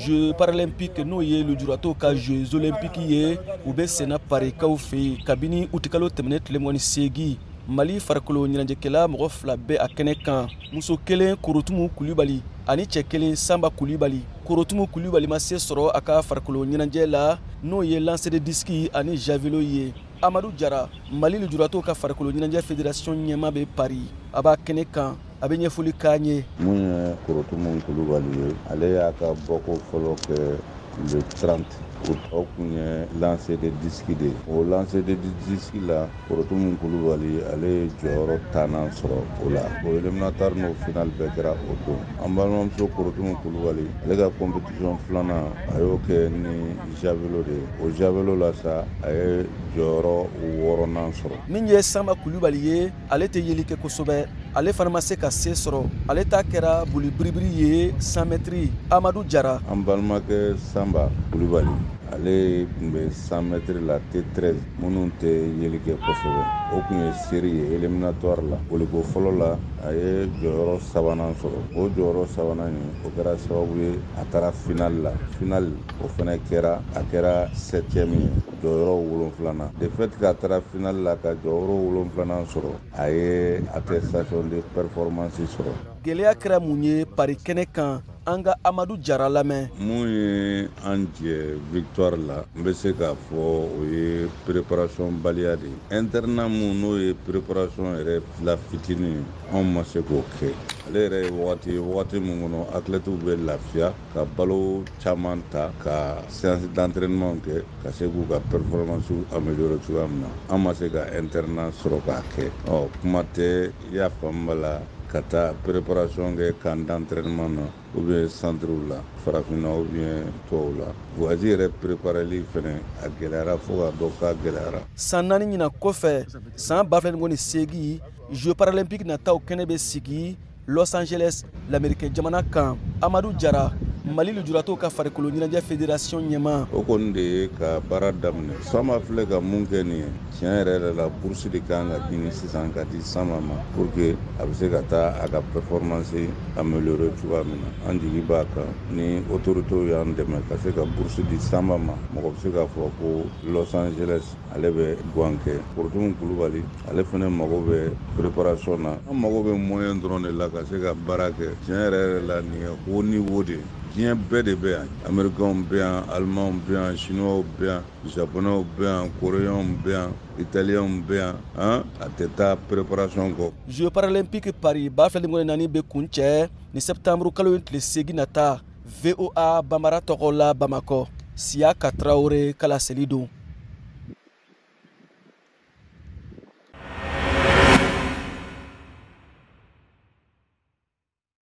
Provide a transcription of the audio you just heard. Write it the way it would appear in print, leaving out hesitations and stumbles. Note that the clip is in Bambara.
Jeux paralympiques n'o ye lujurato ka Jeux olympiques ye u bɛ senna pari kaw fɛ kabini utikalo tɛmɛnen tile 27 Mali farikolo ɲɛnajɛkɛla mɔgɔ 2 bɛ a kɛnɛ kan. Muso kelen Korotumu Kulibali ani cɛ kelen Samba Kulibali. Korotumu Kulibali ma se sɔrɔ a ka farikolo ɲɛnajɛ la n'o ye lancer de disque ani javelot ye. Amadou Jara Mali lujurato ka farikolo ɲɛnajɛ fédération ɲɛma bɛ Paris a b'a kɛnɛ kan a bɛ ɲɛfɔli k'an ye. Mun ye Korotumu Kulibali ye ale y'a ka bɔko fɔlɔ kɛ le 30 août o kun ye lancer de disque de o lancer de disque la Korotumu Kulibali ale ye jɔyɔrɔ 10 sɔrɔ o la o éliminatoire n'o final bɛɛ kɛra o don. An balimamuso Korotumu Kulibali ale ka compétition filanan a y'o kɛ ni javelot de ye o javelot la sa a ye jɔyɔrɔ 6nan sɔrɔ. Min ye Samba Kulibali ye ale tɛ yeli kɛ kosɛbɛ ale fana ma se ka se sɔrɔ ale ta kɛra boli biribiri ye 100 mètres. Amadou Jara an balimakɛ Samba Kulibali ale tun bɛ 100 mètres la T13 minnu tɛ yeli kɛ kosɛbɛ o kun ye série ye éliminatoire la boliko fɔlɔ la a ye jɔyɔrɔ 3nan sɔrɔ o jɔyɔrɔ 3nan in o kɛra sababu ye a taara final la final o fana kɛra a kɛra 7e ye jɔyɔrɔ 7nan de fait que a taara final la ka jɔyɔrɔ 7nan sɔrɔ a ye attestation de performance sɔrɔ. Gɛlɛya kɛra mun ye Paris kɛnɛ kan an ka Amadou Jara lamɛn. Mun ye an jɛ victoire la n bɛ se k'a fɔ o ye préparation baliya de ye internat mun n'o ye préparation yɛrɛ la fitinin anw ma se k'o kɛ ale yɛrɛ ye wagati mun kɔnɔ athlètes bɛ lafiya ka balo caman ta ka séance d'entraînement kɛ ka se k'u ka performance améliorer cogoya min na an ma se ka internat sɔrɔ k'a kɛ kuma tɛ i y'a faamu bala ka taa préparation kɛ camp d'entraînement na ou bien centre la farafinna ou bien tubabu la voyage yɛrɛ prépareli fɛnɛ a gɛlɛyara fo ka dɔ k'a gɛlɛyara. San 4 ɲinan kɔfɛ san 2028 Jeux paralympiques nataw kɛnɛ bɛ sigi Los Angeles l'Américain jamana kan. Amadou Jara Mali lujurato ka farikolo ɲɛnajɛ fédération ɲɛma o kɔni de ye ka baara daminɛ Sama filɛ ka mun kɛ nin ye tiɲɛ yɛrɛ la bourse de kan ka ɲini sisan ka di Sama ma pour que a bɛ se ka taa a ka performance améliorer cogoya min na an jigi b'a kan ni autorités y'an dɛmɛ ka se ka bourse di Sama ma mɔgɔ bɛ se k'a fɔ ko Los Angeles ale bɛ guwan kɛ Korotumu Kulibali ale fana mago bɛ préparation na an mago bɛ moyen dɔrɔn de la ka se ka baara kɛ tiɲɛ yɛrɛ la nin ye haut niveau de diɲɛ bɛɛ de bɛ yan américains bɛ yan allemands bɛ yan chinois bɛ yan japonais bɛ yan coréens bɛ yan italiens bɛ yan a tɛ taa préparation kɔ. Jeux paralympiques Paris 2024 bɛ kun cɛ ni septembre kalo tile 8 nata VOA Bambara tɔgɔ la Bamakɔ Siaka Traoré kala seli don.